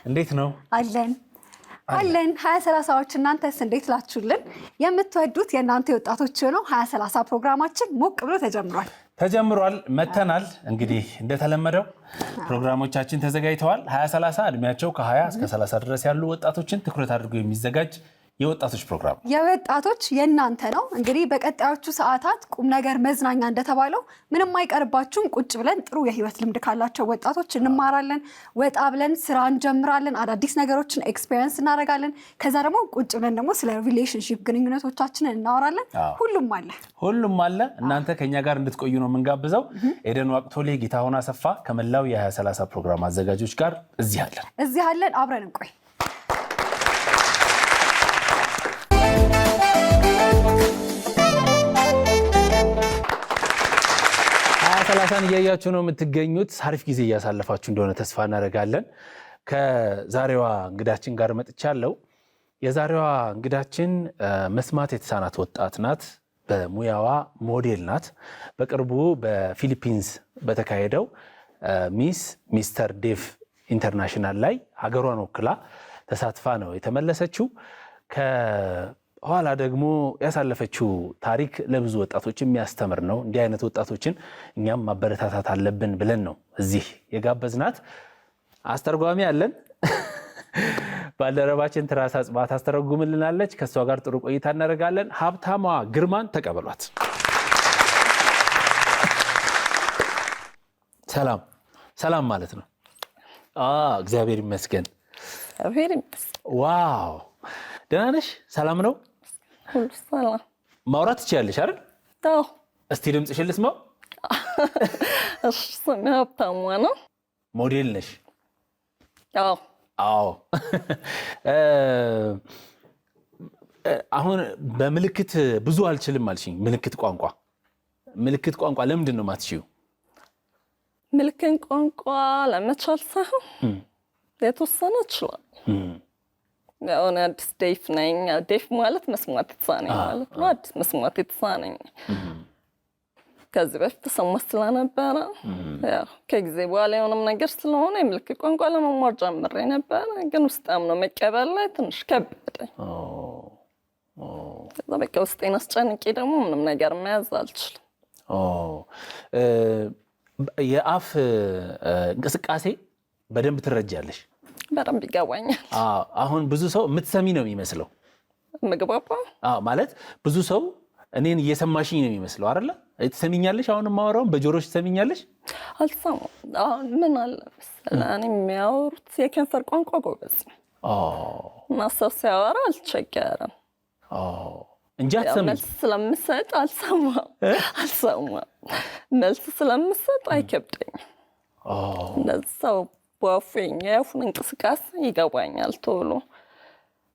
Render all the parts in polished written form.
እንዴት ነው አለን 2030ዎች እናንተስ እንዴት ላችሁልን የምትወዱት የናንተ ወጣቶች ነው 2030 ፕሮግራማችን ሞቅ ብሎ ተጀምሯል መተናል እንግዲህ እንደተለመደው ፕሮግራሞቻችን ተዘጋጅተዋል 2030 እድሜያቸው ከ20 እስከ 30 ድረስ ያሉ ወጣቶችን ትኩረት አድርጎ የሚዘጋጅ የወጣቶች ፕሮግራም የወጣቶች የናንተ ነው እንግዲህ በቀጣዮቹ ሰዓታት ቁም ነገር መዝናኛ እንደተባለው ምንም አይቀርባችሁም ቁጭ ብለን ጥሩ የህይወት ልምድ ካላቸው ወጣቶች እንማራለን ወጣ ብለን ስራ እንጀምራለን አዳዲስ ነገሮችን ኤክስፒሪየንስ እናደርጋለን ከዛ ደግሞ ቁጭ ብለን ደግሞ ስለ ሪሌሽንሺፕ ግንኙነቶቻችንን እናወራለን ሁሉም አለ እናንተ ከኛ ጋር እንድትቆዩ ነው መንጋብዘው ኤደን ዋቅቶሌ ጌታሁን አሰፋ ከመላው የ2030 ፕሮግራም አዘጋጆች ጋር እዚህ አለን አብረን እንቆይ ሰላሳን እያያችሁ ነው የምትገኙት አሪፍ ጊዜ እያሳለፋችሁ እንደሆነ ተስፋ እናደርጋለን ከዛሬዋ እንግዳችን ጋር መጥቻለሁ የዛሬዋ እንግዳችን መስማት የተሳናት ወጣት ናት በሙያዋ ሞዴል ናት በቅርቡ በፊሊፒንስ በተካሄደው ሚስተር ዴቭ ኢንተርናሽናል ላይ ሀገሯን ወክላ ተሳትፋ ነው የተመለሰችው ኋላ ደግሞ ያሳለፈችው ታሪክ ለብዙ ወጣቶች የሚያስተምር ነው እንዲህ አይነት ወጣቶችን እኛም ማበረታታት አለብን ብለን ነው እዚህ የጋበዝናት አስተርጓሚ አለን ባልደረባችን ትራስ አጽባት አስተረጉምልናለች ከሷ ጋር ጥሩ ቆይታ እናደርጋለን ሀብታሟ ግርማን ተቀበሏት ሰላም ማለት ነው እግዚአብሔር ይመስገን ዋው ደህና ነሽ ሰላም ነው ሰላም ማውራት ትችያለሽ አይደል አዎ እስቲ ድምጽሽን ልስማው እሺ ሀብታሟ ነው ሞዴል ነሽ አዎ አሁን በምልክት ብዙ አልችልም አልሽኝ ምልክት ቋንቋ ለምንድን ነው ማትችይው ምልክት ቋንቋ ለመቻል ሳይሆን የተወሰነ ይችላል ያውና አዲስ ዴፍ ነኝ ዴፍ ማለት መስማት የተሳነኝ ማለት ነው አዲስ መስማት የተሳነኝ ከዚህ በፊት ተሰማት ስለነበረ ያው ከጊዜ በኋላ የሆነም ነገር ስለሆነ የምልክት ቋንቋ ለመማር ጀምሬ ነበር ግን ውስጣም ነው መቀበል ላይ ትንሽ ከበደኝ ከዛ በቃ ውስጤን አስጨንቄ ደግሞ ምንም ነገር መያዝ አልችልም የአፍ እንቅስቃሴ በደንብ ትረጃለሽ በደንብ ይገባኛል አሁን ብዙ ሰው የምትሰሚ ነው የሚመስለው ምግባባ ማለት ብዙ ሰው እኔን እየሰማሽኝ ነው የሚመስለው አይደለ ትሰሚኛለሽ አሁን ማወራውን በጆሮሽ ትሰሚኛለሽ አልሰማም ምን አለ መሰለኝ የሚያወሩት የከንፈር ቋንቋ ጎበዝ እና ሰው ሲያወራ አልቸገርም እንጂ አትሰሚም መልስ ስለምሰጥ አልሰማም መልስ ስለምሰጥ አይከብደኝም እንደዚህ ሰው በአፉኝ የአፉን እንቅስቃሴ ይገባኛል ቶሎ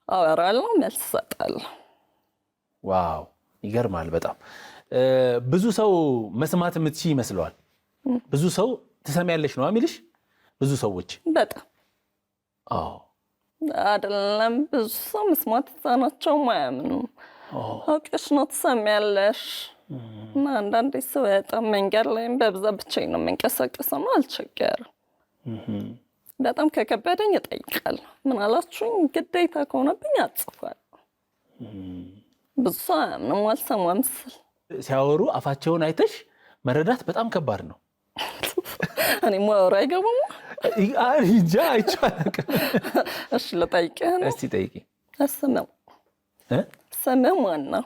አወራለሁ መልስ እሰጣለሁ ዋው ይገርማል በጣም ብዙ ሰው መስማት የምትችይ ይመስለዋል ብዙ ሰው ትሰሚያለሽ ነው የሚልሽ ብዙ ሰዎች በጣም አይደለም ብዙ ሰው መስማት የተሳናቸው ማያምኑም አውቀሽ ነው ትሰሚያለሽ እና አንዳንዴ ሰው በጣም መንገድ ላይም በብዛት ብቻዬን ነው የምንቀሳቀሰው ነው አልቸገርም በጣም ከከበደኝ እጠይቃለሁ ምን አላችሁኝ ግዴታ ከሆነብኝ አጽፋለሁ ብዙ ሰው አያምንም አልሰማም ስል ሲያወሩ አፋቸውን አይተሽ መረዳት በጣም ከባድ ነው እኔ ማወራ አይገባም እንጃ አይቻልም እሺ ልጠይቅህ ነው እስቲ ጠይቂ ስምህ ማን ነው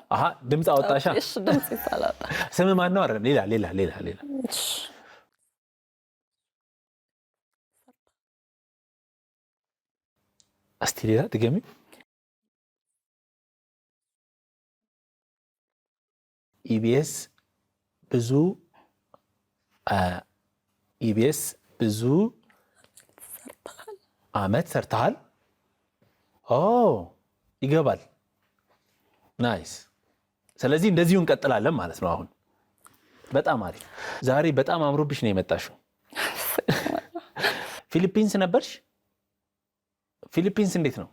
ድምፅ አወጣሻ እሺ ድምፅ ይሳላጣ ስምህ ማን ነው አይደል ሌላ እስቲ ሌላ ድገሚ ኢቢኤስ ብዙ አመት ሰርተሃል ይገባል ናይስ ስለዚህ እንደዚሁ እንቀጥላለን ማለት ነው አሁን በጣም አሪፍ ዛሬ በጣም አምሮብሽ ነው የመጣሽው ፊሊፒንስ ነበርሽ ፊሊፒንስ እንዴት ነው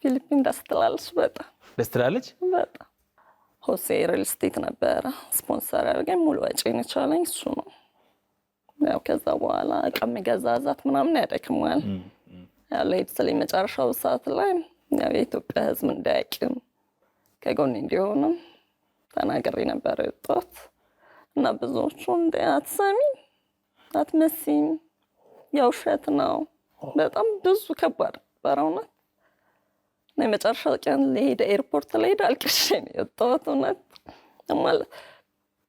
ፊሊፒን ደስ ትላለች በጣም ሆሴ ሪል ስቴት ነበር ስፖንሰር አድርገን ሙሉ ወጪን የቻለኝ እሱ ነው ያው ከዛ በኋላ ቀም ገዛዛት ምናምን ያደክማል። ያው ለይድ ስለ መጨረሻው ሰዓት ላይ ያው የኢትዮጵያ ሕዝብ እንዳያውቅም ከጎን እንዲሆንም ተናግሬ ነበር የወጣሁት እና ብዙዎቹ እንደ አትሰሚ አትመሲም ያው ውሸት ነው። በጣም ብዙ ከባድ ነበር እውነት። እና የመጨረሻው ቀን ልሄድ ኤርፖርት ልሄድ አልቅሼ ነው የወጣሁት እውነት ማለት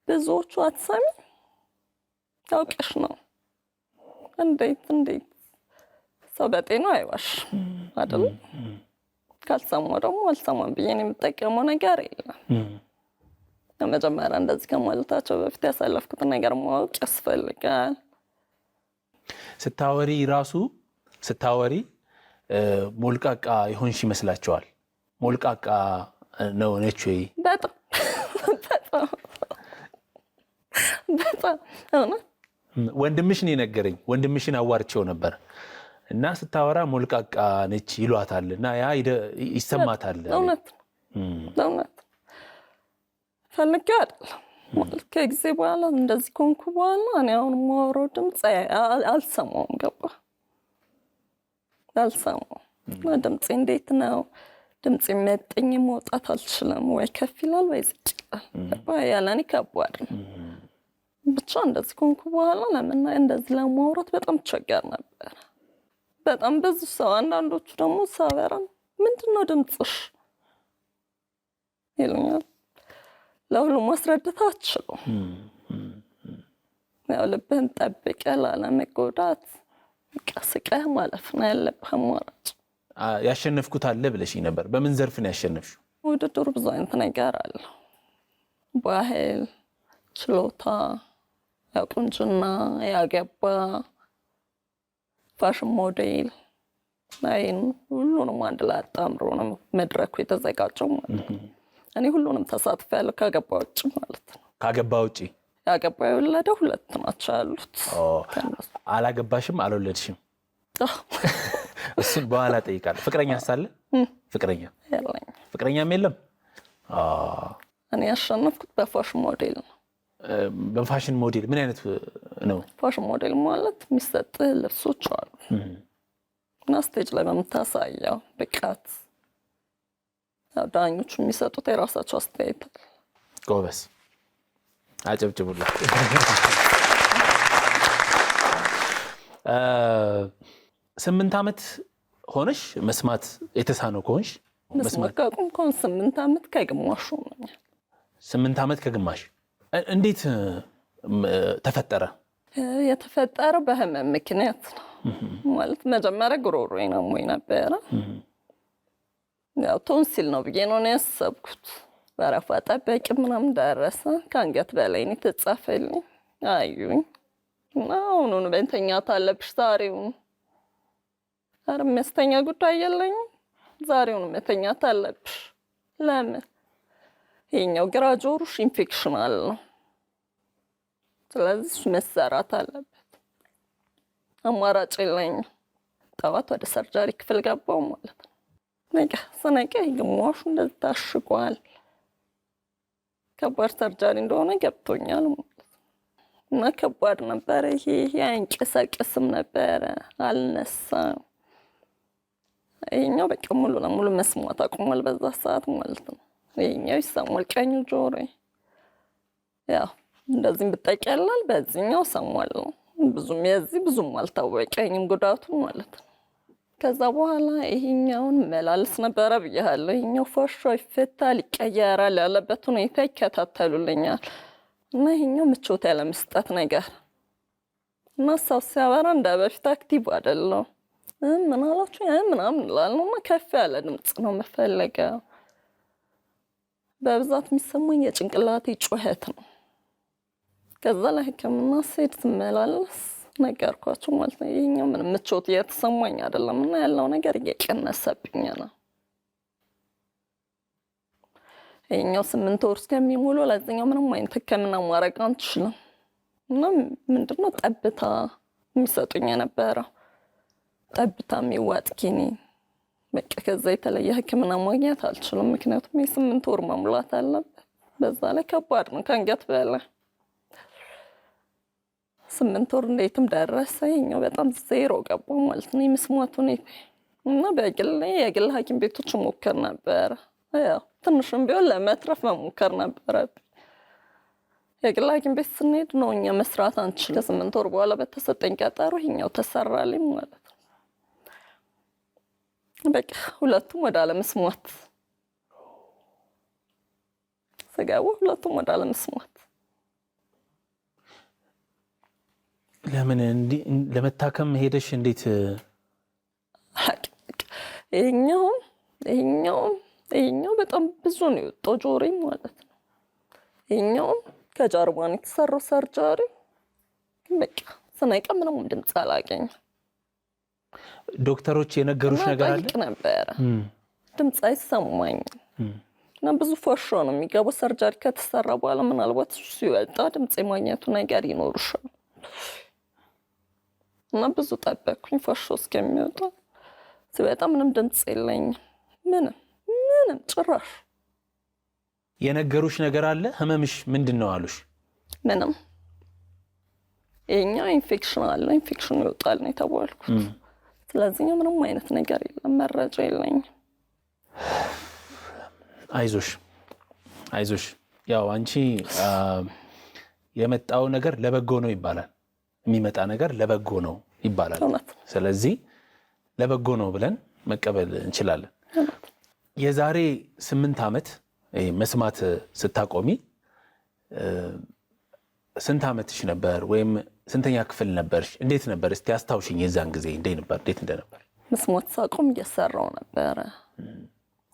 ብዙዎቹ አትሰሚ ታውቂሽ ነው። እንዴት ሰው በጤናው አይዋሽ አይደል? ካልሰማሁ ደግሞ አልሰማም ብዬ ነው የምጠቀመው ነገር የለም። ለመጀመሪያ እንደዚህ ከማለታቸው በፊት ያሳለፍኩትን ነገር ማወቅ ያስፈልጋል። ስታወሪ ሞልቃቃ የሆንሽ ይመስላቸዋል። ሞልቃቃ ነው ነች ወይ? በጣም ወንድምሽ ነው የነገረኝ። ወንድምሽን አዋርቼው ነበር እና ስታወራ ሞልቃቃ ነች ይሏታል እና ያ ይሰማታል። እውነት ፈልጌው አይደለም ማለት ከጊዜ በኋላ እንደዚህ ኮንኩ በኋላ እኔ አሁን የማወራው ድምፅ አልሰማውም። ገባ አልሰማውም። ድምፄ እንዴት ነው? ድምፄ መጠኝ መውጣት አልችልም። ወይ ከፍ ይላል ወይ ዝቅ ይላል። ያለኔ ከባድ ነው። ብቻ እንደዚህ ኮንኩ በኋላ ለምን እንደዚህ ለማውራት በጣም ቸገር ነበር። በጣም ብዙ ሰው አንዳንዶቹ ደግሞ ሳበራ ምንድነው ድምፅሽ ይሉኛል። ለሁሉም ማስረዳት አልችልም። ያው ልብህን ጠብቀህ ላለመጎዳት ቀስቀህ ማለፍ ነው ያለብህ አማራጭ። ያሸነፍኩት አለ ብለሽኝ ነበር። በምን ዘርፍ ነው ያሸነፍሽው? ውድድሩ ብዙ አይነት ነገር አለ። ባህል፣ ችሎታ፣ ያው ቁንጅና፣ ያገባ፣ ፋሽን ሞዴል ናይን ሁሉንም አንድ ላይ አጣምሮ ነው መድረኩ የተዘጋጀው ማለት ነው። እኔ ሁሉንም ተሳትፌያለሁ ካገባ ውጭ ማለት ነው። ካገባ ውጭ ያገባ የወለደው 2 ናቸው ያሉት። አላገባሽም? አልወለድሽም? እሱን በኋላ ጠይቃለሁ። ፍቅረኛ ሳለ? ፍቅረኛም የለም? እኔ ያሸነፍኩት በፋሽን ሞዴል ነው። በፋሽን ሞዴል ምን አይነት ነው? ፋሽን ሞዴል ማለት የሚሰጥህ ልብሶች አሉ እና ስቴጅ ላይ በምታሳየው ብቃት ዳኞቹ የሚሰጡት የራሳቸው አስተያየት። ጎበስ አጨብጭቡላት። 8 ዓመት ሆነሽ መስማት የተሳነው ከሆንሽ መስማት ካቆም ከሆን 8 ዓመት ከግማሽ ነው። 8 ዓመት ከግማሽ እንዴት ተፈጠረ? የተፈጠረው በህመም ምክንያት ነው። ማለት መጀመሪያ ጉሮሮዬን አሞኝ ነበረ። ያው ቶንሲል ነው ብዬ ነው ያሰብኩት። በረፋ ጠበቂ ምናምን ደረሰ። ከአንገት በላይ ነው የተጻፈልኝ። አዩኝ እና አሁኑን በእንተኛት አለብሽ ዛሬውን። ኧረ የሚያስተኛ ጉዳይ የለኝም። ዛሬውን መተኛት አለብሽ። ለምን? ይሄኛው ግራ ጆሮሽ ኢንፌክሽን አለው። ስለዚህ መሰራት አለበት። አማራጭ የለኝም። ጠዋት ወደ ሰርጀሪ ክፍል ገባው ማለት ነው። ስነቃ ግማሹ እንደዚህ ታሽጓል። ከባድ ሰርጀሪ እንደሆነ ገብቶኛል ማለት ነው። እና ከባድ ነበረ። ይሄ አይንቀሳቀስም ነበረ፣ አልነሳም። ይሄኛው በቃ ሙሉ ለሙሉ መስማት አቁሟል በዛ ሰዓት ማለት ነው። ይሄኛው ይሰማል ቀኝ ጆሮዬ። ያው እንደዚህም ብጠቀላል በዚህኛው ሰማለሁ። ብዙም አልታወቀኝም ጉዳቱ ማለት ነው። ከዛ በኋላ ይሄኛውን መላልስ ነበረ ብያለሁ። ይሄኛው ፎርሾ ይፈታል፣ ይቀየራል፣ ያለበት ሁኔታ ይከታተሉልኛል እና ይሄኛው ምቾት ያለመስጠት ነገር እና ሰው ሲያወራ እንደ በፊት አክቲቭ አይደለም። ምን አላችሁ ምናምን እላለሁ እና ከፍ ያለ ድምፅ ነው የምፈልገው። በብዛት የሚሰማኝ የጭንቅላቴ ጩኸት ነው። ከዛ ለሕክምና ስሄድ ስመላለስ ነገርኳቸው ማለት ነው። ይሄኛው ምንም ምቾት እየተሰማኝ አይደለም እና ያለው ነገር እየቀነሰብኝ ነው። ይሄኛው 8 ወር እስከሚሞሉ ለዚህኛው ምንም አይነት ሕክምና ማድረግ አንችልም እና ምንድነው ጠብታ የሚሰጡኝ የነበረው ጠብታ የሚዋጥ ኪኒን። በቃ ከዛ የተለየ ሕክምና ማግኘት አልችልም። ምክንያቱም የ8 ወር መሙላት አለበት። በዛ ላይ ከባድ ነው ከአንገት በላይ 8 ወር እንዴትም ደረሰ። ይኸኛው በጣም ዜሮ ገባ ማለት ነው የመስማት ሁኔታ እና የግል ሐኪም ቤቶች ሞከር ነበር። ያው ትንሽም ቢሆን ለመትረፍ መሞከር ነበረብኝ። የግል ሐኪም ቤት ስንሄድ ነው እኛ መስራት አንችልም። ከ8 ወር በኋላ በተሰጠኝ ቀጠሮ ይኸኛው ተሰራልኝ ማለት ነው። በቃ ሁለቱም ወደ አለመስማት ስገቡ፣ ሁለቱም ወደ አለመስማት። ለምን እንዲህ ለመታከም ሄደሽ እንዴት? ይኸኛው በጣም ብዙ ነው የወጣው ጆሮዬ ማለት ነው። ይኸኛውም ከጀርባ ነው የተሰራው ሰርጀሪ። በቃ ስነቃ ምንም ድምፅ አላገኝም። ዶክተሮች የነገሩሽ ነገር አለ? ነበረ ድምፅ አይሰማኝም እና ብዙ ፎሾ ነው የሚገባው። ሰርጀሪ ከተሰራ በኋላ ምናልባት እሱ ሲወጣ ድምፅ የማግኘቱ ነገር ይኖርሻል እና ብዙ ጠበቅኩኝ ፎሾ እስከሚወጣ። ሲወጣ ምንም ድምፅ የለኝም። ምንም ጭራሽ። የነገሩሽ ነገር አለ? ህመምሽ ምንድን ነው አሉሽ? ምንም። ይኸኛው ኢንፌክሽን አለ፣ ኢንፌክሽኑ ይወጣል ነው የተባልኩት። ስለዚህ ምንም አይነት ነገር የለም፣ መረጃ የለኝም። አይዞሽ። ያው አንቺ የመጣው ነገር ለበጎ ነው ይባላል። የሚመጣ ነገር ለበጎ ነው ይባላል። ስለዚህ ለበጎ ነው ብለን መቀበል እንችላለን። የዛሬ 8 ዓመት መስማት ስታቆሚ ስንት ዓመትሽ ነበር? ወይም ስንተኛ ክፍል ነበርሽ? እንዴት ነበር? እስቲ አስታውሽኝ። የዛን ጊዜ እንዴት እንደነበር? መስማት ሳቆም እየሰራው ነበረ።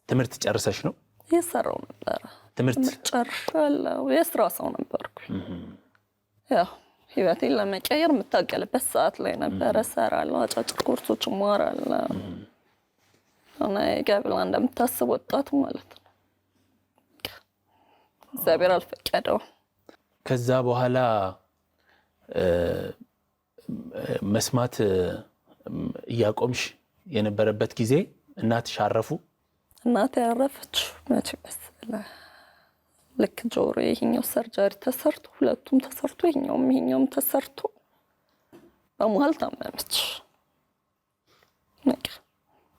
ትምህርት ጨርሰሽ ነው? እየሰራው ነበረ። ትምህርት ጨርሻለሁ። የስራ ሰው ነበርኩ። ያው ህይወቴን ለመቀየር የምታገልበት ሰዓት ላይ ነበረ። እሰራለሁ፣ አጫጭር ኮርሶች እማራለሁ እና የገብላ እንደምታስብ ወጣት ማለት ነው። እግዚአብሔር አልፈቀደውም። ከዛ በኋላ መስማት እያቆምሽ የነበረበት ጊዜ እናትሽ አረፉ? እናቴ ያረፈች መቼ መሰለህ? ልክ ጆሮ ይሄኛው ሰርጀሪ ተሰርቶ፣ ሁለቱም ተሰርቶ፣ ይሄኛውም ተሰርቶ በመሀል ታመመች።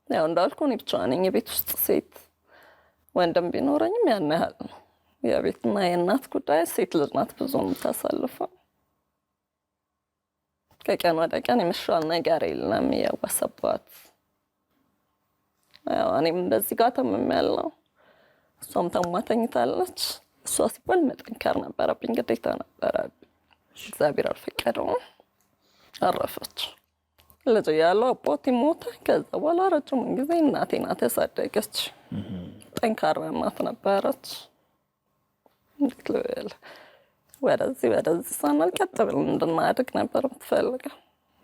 ያው እንዳልኩ እኔ ብቻ ነኝ የቤት ውስጥ ሴት። ወንድም ቢኖረኝም ያን ያህል ነው። የቤትና የእናት ጉዳይ ሴት ልጅ ናት ብዙ የምታሳልፈው። ከቀን ወደ ቀን የመሻል ነገር የለም፣ የባሰባት። ያው እኔም እንደዚህ ጋር ታምሜያለሁ፣ እሷም ታማ ተኝታለች። እሷ ሲባል መጠንከር ነበረብኝ፣ ግዴታ ነበረብኝ። እግዚአብሔር አልፈቀደውም፣ አረፈች። ልጅ ያለው አባቴ ሞተ። ከዛ በኋላ ረጅም ጊዜ እናቴ ናት ያሳደገች። ጠንካራ እናት ነበረች። ወደዚህ ሳናል ቀጥ ብለን እንድናድግ ነበር የምትፈልገው።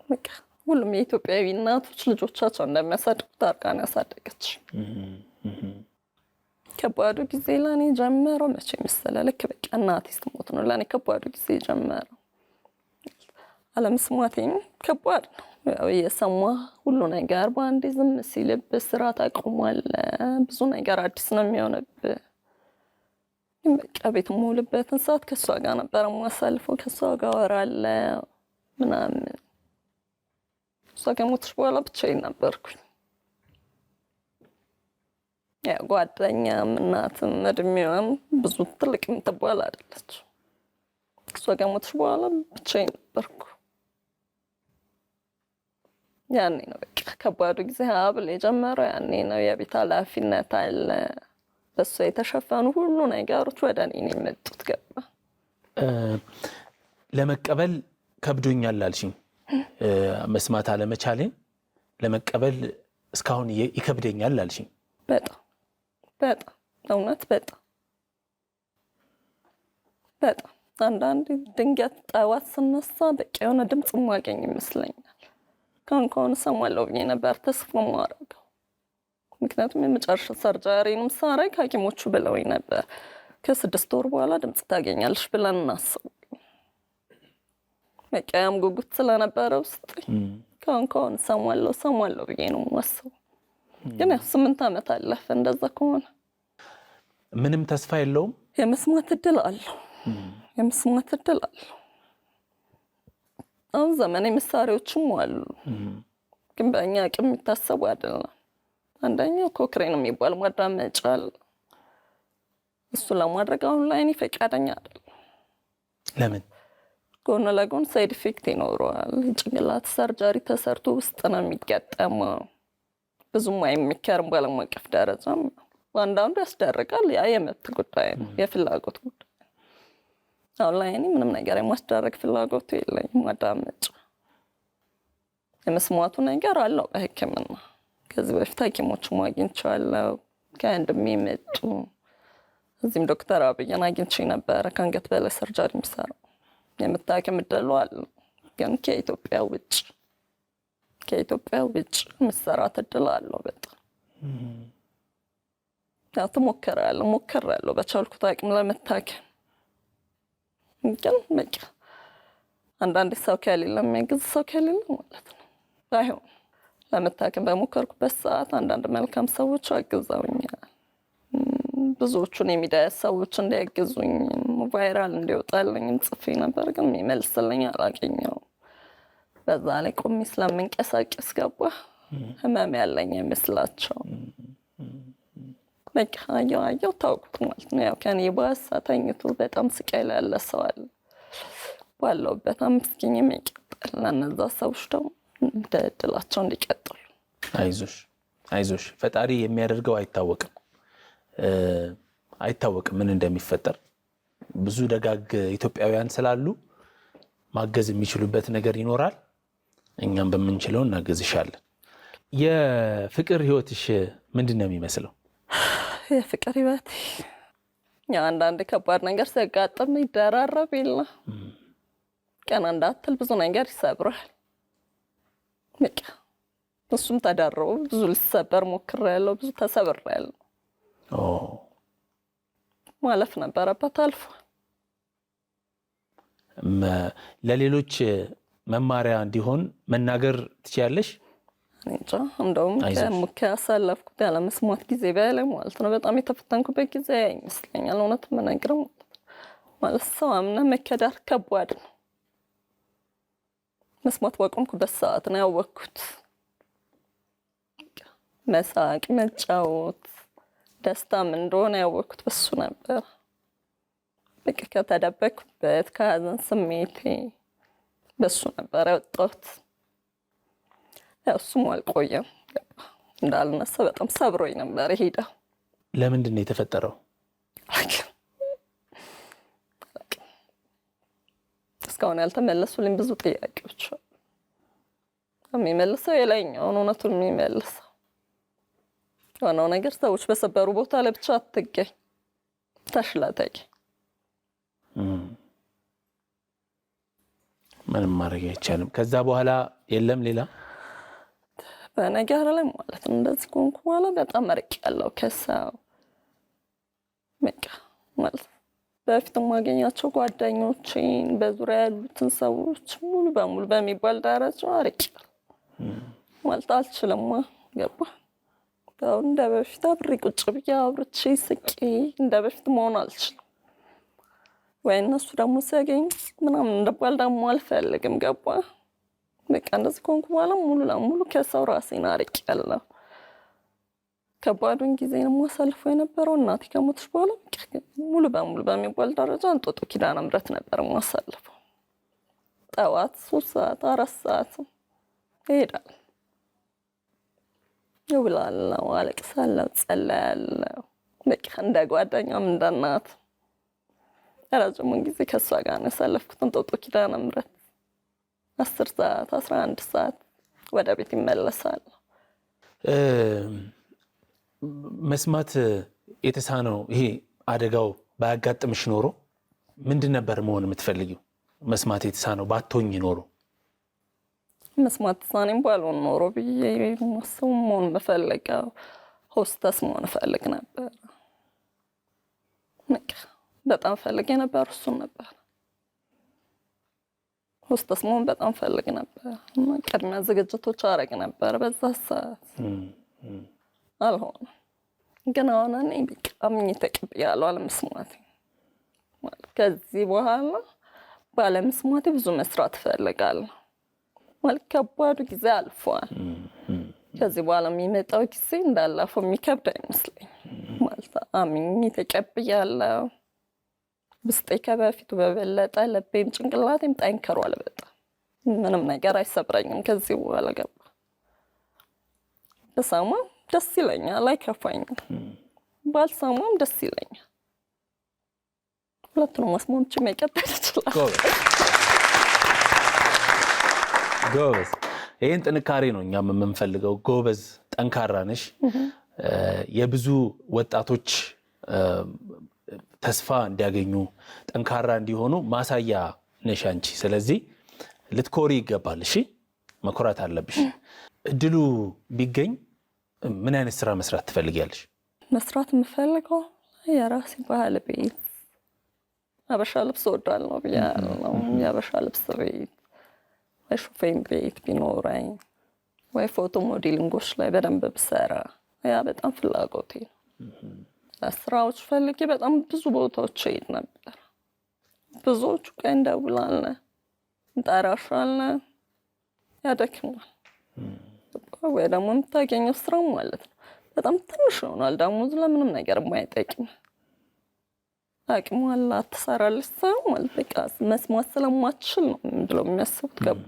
በቃ ሁሉም የኢትዮጵያዊ እናቶች ልጆቻቸው እንደሚያሳድጉት አድርጋ ነው ያሳደገች። ከባዱ ጊዜ ለእኔ ጀመረው መቼ መሰለህ? ልክ በቃ እናቴ ስትሞት ነው ለእኔ ከባዱ ጊዜ ጀመረው። አለመስማቴም ከባድ ነው። ያው እየሰማ ሁሉ ነገር በአንዴ ዝም ሲልብህ ስራ ታቆማለህ። ብዙ ነገር አዲስ ነው የሚሆንብህ። በቃ ቤት የምውልበትን ሰዓት ከእሷ ጋር ነበር የማሳልፈው። ከእሷ ጋር አወራለሁ ምናምን። እሷ ከሞተች በኋላ ብቻዬን ነበርኩኝ። ያው ጓደኛም እናትም እድሜዋም ብዙ ትልቅ የምትባል አይደለች። እሷ ከሞተች በኋላ ብቻዬን ነበርኩ። ያኔ ነው በቃ ከባዱ ጊዜ ሀብል የጀመረው። ያኔ ነው የቤት ኃላፊነት አለ። በሷ የተሸፈኑ ሁሉ ነገሮች ወደ እኔ ነው የመጡት። ገባ ለመቀበል ከብዶኛል አልሽኝ። መስማት አለመቻሌን ለመቀበል እስካሁን ይከብደኛል አልሽኝ። በጣም እውነት በጣም አንዳንድ ድንገት ጠዋት ስነሳ በቃ የሆነ ድምፅ ማገኝ ይመስለኛል። ከሆነ እሰማለሁ ብዬ ነበር ተስፋ ማረገው። ምክንያቱም የመጨረሻ ሰርጀሪንም ሳረግ ሐኪሞቹ ብለውኝ ነበር ከ6 ወር በኋላ ድምፅ ታገኛለሽ ብለን እናስባለን። በቃ ያም ጉጉት ስለነበረ ውስጥ ከሆነ እሰማለሁ ብዬ ነው የማስበው። ግን ያው 8 ዓመት አለፈ። እንደዛ ከሆነ ምንም ተስፋ የለውም። የመስማት እድል አለው። አሁን ዘመናዊ መሳሪያዎችም አሉ፣ ግን በእኛ አቅም የሚታሰቡ አይደለም። አንደኛው ኮክሬን የሚባል ማዳመጫ አለ። እሱ ለማድረግ አሁን ላይ እኔ ፈቃደኛ አይደለም። ለምን? ጎን ለጎን ሳይድ ኢፌክት ይኖረዋል። ጭንቅላት ሰርጀሪ ተሰርቶ ውስጥ ነው የሚገጠመው። ብዙም አይመከርም ባለም አቀፍ ደረጃም። አንዳንዱ ያስደርጋል። ያ የመብት ጉዳይ ነው፣ የፍላጎት ጉዳይ። አሁን ላይ እኔ ምንም ነገር የማስደረግ ፍላጎቱ የለኝም። ማዳመጫ የመስማቱ ነገር አለው በሕክምና ከዚህ በፊት ሐኪሞቹም አግኝቻለሁ። ከአንድ የሚመጡ እዚህም ዶክተር አብይን አግኝቼ ነበረ። ከአንገት በላይ ሰርጀሪ የሚሰራው የምታከም እድሉ አለ፣ ግን ከኢትዮጵያ ውጭ መሰራት እድል አለው በጣም። ያው ሞክሬያለሁ በቻልኩት አቅም ለመታከም፣ ግን በቃ አንዳንድ ሰው ከሌለ የሚያግዝ ሰው ከሌለ ማለት ነው ባይሆን ለመታከም በሞከርኩበት ሰዓት አንዳንድ መልካም ሰዎች አግዘውኛል። ብዙዎቹን የሚዲያ ሰዎች እንዲያግዙኝ ቫይራል እንዲወጣልኝም ጽፌ ነበር፣ ግን የሚመልስልኝ አላገኘሁም። በዛ ላይ ቆሜ ስለምንቀሳቀስ ገባ ህመም ያለኝ አይመስላቸው። በቃ አየው ታውቁት ማለት ነው። ያው ከኔ ባሰ ተኝቶ በጣም ስቃይ ላይ ያለ ሰው አለ። ባለውበት አመስግኜ የሚቀጥል ለእነዛ ሰዎች ደግሞ እንደ እድላቸው እንዲቀጥሉ። አይዞሽ ፈጣሪ የሚያደርገው አይታወቅም ምን እንደሚፈጠር። ብዙ ደጋግ ኢትዮጵያውያን ስላሉ ማገዝ የሚችሉበት ነገር ይኖራል። እኛም በምንችለው እናገዝሻለን። የፍቅር ህይወትሽ ምንድን ነው የሚመስለው? የፍቅር ህይወት ያው አንዳንድ ከባድ ነገር ሲያጋጥም ይደራረብ የለ ቀን እንዳትል ብዙ ነገር ይሰብራል። በቃ እሱም ተዳረው ብዙ ሊሰበር ሞክሬያለሁ፣ ብዙ ተሰብሬያለሁ። ማለፍ ነበረበት አልፎ። ለሌሎች መማሪያ እንዲሆን መናገር ትችያለሽ? እንጃ እንደውም ያሳለፍኩት ያለ መስማት ጊዜ በላይ ማለት ነው በጣም የተፈተንኩበት ጊዜ ይመስለኛል። እውነት መናገር ማለት ሰው አምነህ መከዳር ከባድ ነው። መስማት ባቆምኩበት ሰዓት ነው ያወቅኩት። መሳቅ፣ መጫወት፣ ደስታም እንደሆነ ያወቅኩት በሱ ነበር። በቃ ከተደበቅኩበት ከሀዘን ስሜቴ በሱ ነበር ያወጣሁት። እሱም አልቆየም እንዳልነሳ በጣም ሰብሮኝ ነበር ሄደው። ለምንድን ነው የተፈጠረው? እስካሁን ያልተመለሱልኝ ብዙ ጥያቄዎች። የሚመልሰው የላይኛውን እውነቱን የሚመልሰው ዋናው ነገር ሰዎች በሰበሩ ቦታ ላይ ብቻ አትገኝ፣ ተሽለተኝ። ምንም ማድረግ አይቻልም። ከዛ በኋላ የለም ሌላ በነገር ላይ ማለት ነው። እንደዚህ ኮንኩ በኋላ በጣም መርቅ ያለው ከሰው በቃ ማለት በፊት ማገኛቸው ጓደኞቼን በዙሪያ ያሉትን ሰዎች ሙሉ በሙሉ በሚባል ደረጃ አርቄያለሁ ማለት አልችልማ። ገባ አሁን እንደ በፊት አብሬ ቁጭ ብዬ አብርቼ ስቄ እንደ በፊት መሆን አልችልም። ወይ እነሱ ደግሞ ሲያገኝ ምናምን እንደባል ደግሞ አልፈልግም። ገባ በቃ እንደዚህ ኮንኩ በኋላ ሙሉ ለሙሉ ከሰው ራሴን አርቄያለሁ። ከባዱን ጊዜ ነው ማሳልፎ የነበረው እናቴ ከሞተች በኋላ ሙሉ በሙሉ በሚባል ደረጃ እንጦጦ ኪዳነ ምሕረት ነበር ማሳልፈው። ጠዋት 3 ሰዓት 4 ሰዓት እሄዳለሁ፣ እውላለሁ፣ አለቅሳለሁ፣ ጸልያለሁ። በቃ እንደ ጓደኛም እንደ እናት ረጅሙን ጊዜ ከእሷ ጋር ነው ያሳለፍኩት። እንጦጦ ኪዳነ ምሕረት 10 ሰዓት 11 ሰዓት ወደ ቤት ይመለሳል። መስማት የተሳነው ይሄ አደጋው ባያጋጥምሽ ኖሮ ምንድን ነበር መሆን የምትፈልጊው? መስማት የተሳነው ባትሆኝ ኖሮ? መስማት የተሳነኝ ባልሆን ኖሮ ብዬ ማሰብ መሆን በፈለገው ሆስተስ መሆን እፈልግ ነበር። በጣም ፈልግ የነበር እሱን ነበር። ሆስተስ መሆን በጣም ፈልግ ነበር። ቅድሚያ ዝግጅቶች አረግ ነበር በዛ ሰዓት። አልሆነም። ግን አሁን እኔ በቃ አምኜ ተቀብያለሁ አለመስማቴ። ከዚህ በኋላ ባለመስማቴ ብዙ መስራት እፈልጋለሁ። ማለት ከባዱ ጊዜ አልፏል። ከዚህ በኋላ የሚመጣው ጊዜ እንዳለፈው የሚከብድ አይመስለኝም። ማለት አምኜ ተቀብያለሁ። ውስጤ ከበፊቱ በበለጠ ልቤም ጭንቅላቴም ጠንክሯል በጣም። ምንም ነገር አይሰብረኝም ከዚህ በኋላ ገባ በሰማም ደስ ይለኛል፣ አይከፋኝም። ባልሰማም ደስ ይለኛል። ሁለቱንም መስማት መቀጠል ይችላል። ጎበዝ። ይህን ጥንካሬ ነው እኛም የምንፈልገው። ጎበዝ፣ ጠንካራ ነሽ። የብዙ ወጣቶች ተስፋ እንዲያገኙ ጠንካራ እንዲሆኑ ማሳያ ነሽ አንቺ። ስለዚህ ልትኮሪ ይገባል። እሺ፣ መኮራት አለብሽ። እድሉ ቢገኝ ምን አይነት ስራ መስራት ትፈልጊያለሽ? መስራት የምፈልገው የራሴ ባህል ቤት፣ አበሻ ልብስ እወዳለሁ ብያለሁ። የአበሻ ልብስ ቤት ወይ ሾፌን ቤት ቢኖረኝ ወይ ፎቶ ሞዴሊንጎች ላይ በደንብ ብሰራ ያ በጣም ፍላጎቴ ነው። ስራዎች ፈልጌ በጣም ብዙ ቦታዎች ሄድ ነበር። ብዙዎቹ ቀን እንደውላለን፣ እንጠራሻለን፣ ያደክማል። ወይ ደግሞ የምታገኘው ስራ ማለት ነው በጣም ትንሽ ይሆናል። ደሞዝ ለምንም ነገር የማይጠቅም አቅሙ አላት ትሰራለች ሰው ማለት በቃ መስማት ስለማትችል ነው ብለው የሚያስቡት። ገባ።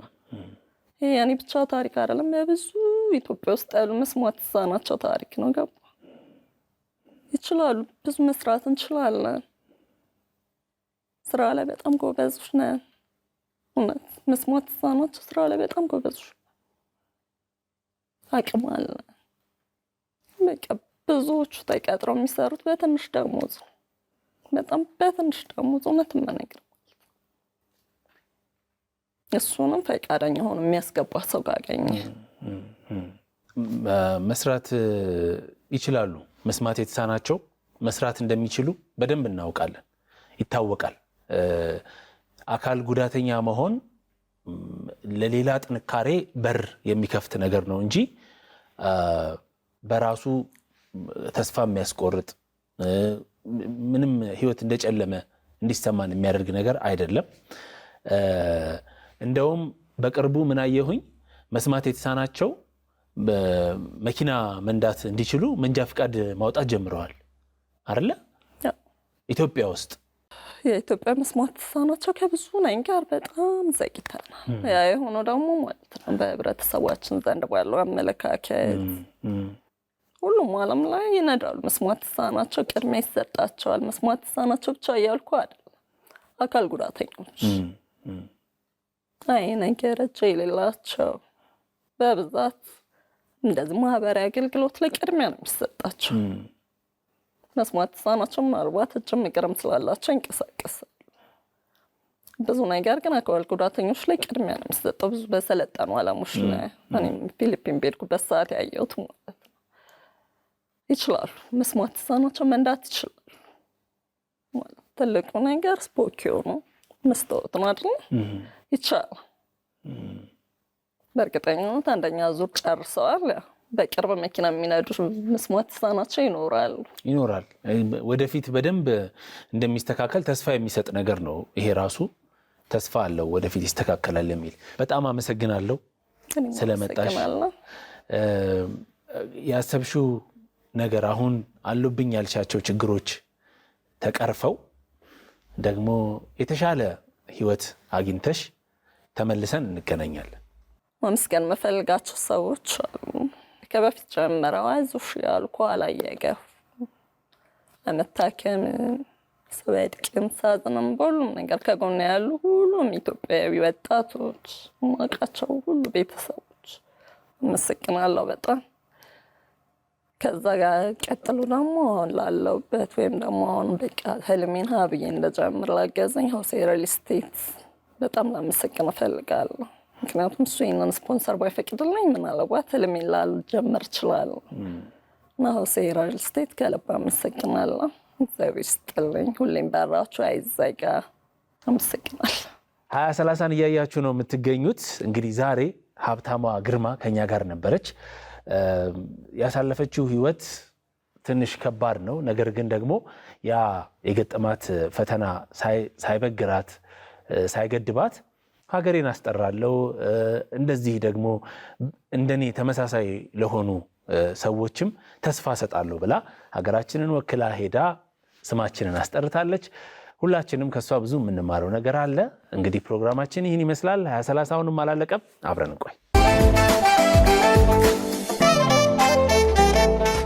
ይሄ የኔ ብቻ ታሪክ አይደለም፣ የብዙ ኢትዮጵያ ውስጥ ያሉ መስማት የተሳናቸው ታሪክ ነው። ገባ። ይችላሉ፣ ብዙ መስራት እንችላለን። ስራ ላይ በጣም ጎበዞች ነን። እውነት መስማት የተሳናቸው ስራ ላይ በጣም ጎበዞች፣ አቅም አለ። በቃ ብዙዎቹ ተቀጥረው የሚሰሩት በትንሽ ደሞዝ ነው። በጣም በትንሽ ደሞዝ እውነት የምነግርህ እሱንም ፈቃደኛ ሆኖ የሚያስገባ ሰው ካገኘ መስራት ይችላሉ። መስማት የተሳናቸው መስራት እንደሚችሉ በደንብ እናውቃለን፣ ይታወቃል። አካል ጉዳተኛ መሆን ለሌላ ጥንካሬ በር የሚከፍት ነገር ነው እንጂ በራሱ ተስፋ የሚያስቆርጥ ምንም ህይወት እንደጨለመ እንዲሰማን የሚያደርግ ነገር አይደለም። እንደውም በቅርቡ ምን አየሁኝ፣ መስማት የተሳናቸው መኪና መንዳት እንዲችሉ መንጃ ፍቃድ ማውጣት ጀምረዋል አይደለ? ኢትዮጵያ ውስጥ የኢትዮጵያ መስማት የተሳናቸው ከብዙ ነገር በጣም ዘግይተናል። ያ የሆነው ደግሞ ማለት ነው በህብረተሰባችን ዘንድ ባለው አመለካከት ሁሉም ዓለም ላይ ይነዳሉ። መስማት የተሳናቸው ቅድሚያ ይሰጣቸዋል። መስማት የተሳናቸው ብቻ እያልኩ አይደለም፣ አካል ጉዳተኞች አይ ነገር እጅ የሌላቸው በብዛት እንደዚህ ማህበራዊ አገልግሎት ላይ ቅድሚያ ነው የሚሰጣቸው። መስማት የተሳናቸው ምናልባት እጅም እግርም ስላላቸው ይንቀሳቀሳሉ። ብዙ ነገር ግን አካል ጉዳተኞች ላይ ቅድሚያ ነው የሚሰጠው። ብዙ በሰለጠኑ ዓለሞች ላይ እኔም ፊሊፒን በሄድኩበት ሰዓት ያየሁት ማለት ነው። ይችላሉ፣ መስማት የተሳናቸው መንዳት ይችላሉ ማለት ትልቁ ነገር ስፖኪዮ ነው፣ መስታወት ነው አይደል? ይቻላል። በእርግጠኝነት አንደኛ ዙር ጨርሰዋል። በቅርብ መኪና የሚነዱ መስማት የተሳናቸው ይኖራል። ወደፊት በደንብ እንደሚስተካከል ተስፋ የሚሰጥ ነገር ነው። ይሄ ራሱ ተስፋ አለው፣ ወደፊት ይስተካከላል የሚል። በጣም አመሰግናለሁ ስለመጣሽ። ያሰብሽው ነገር አሁን አሉብኝ ያልሻቸው ችግሮች ተቀርፈው ደግሞ የተሻለ ህይወት አግኝተሽ ተመልሰን እንገናኛለን። ማመስገን መፈልጋቸው ሰዎች አሉ። ከበፊት ጀምረው አይዞሽ ያሉ ከኋላ እየገፉ ለመታከም ስወድቅም ሳዝንም በሁሉም ነገር ከጎን ያሉ ሁሉም ኢትዮጵያዊ ወጣቶች፣ ማቃቸው ሁሉ ቤተሰቦች አመሰግናለሁ በጣም። ከዛ ጋር ቀጥሎ ደግሞ አሁን ላለሁበት ወይም ደግሞ አሁን በቃ ህልሜን ሀብዬ እንደጀምር ላገዘኝ ሆሴ ሪል ስቴት በጣም ላመሰግን እፈልጋለሁ። ምክንያቱም እሱ ይህንን ስፖንሰር ባይፈቅድልኝ ምናልባት ህልሜን ላልጀምር እችላለሁ እና ሆሴ ሪል ስቴት ከልብ አመሰግናለሁ። እግዚአብሔር ይስጥልኝ። ሁሌም በራችሁ አይዘጋ። አመሰግናለሁ። 20/30ን እያያችሁ ነው የምትገኙት። እንግዲህ ዛሬ ሀብታሟ ግርማ ከኛ ጋር ነበረች። ያሳለፈችው ህይወት ትንሽ ከባድ ነው። ነገር ግን ደግሞ ያ የገጠማት ፈተና ሳይበግራት ሳይገድባት ሀገሬን አስጠራለሁ፣ እንደዚህ ደግሞ እንደኔ ተመሳሳይ ለሆኑ ሰዎችም ተስፋ ሰጣለሁ ብላ ሀገራችንን ወክላ ሄዳ ስማችንን አስጠርታለች። ሁላችንም ከሷ ብዙ የምንማረው ነገር አለ። እንግዲህ ፕሮግራማችን ይህን ይመስላል። 2030 አሁንም አላለቀም። አብረን እንቆይ።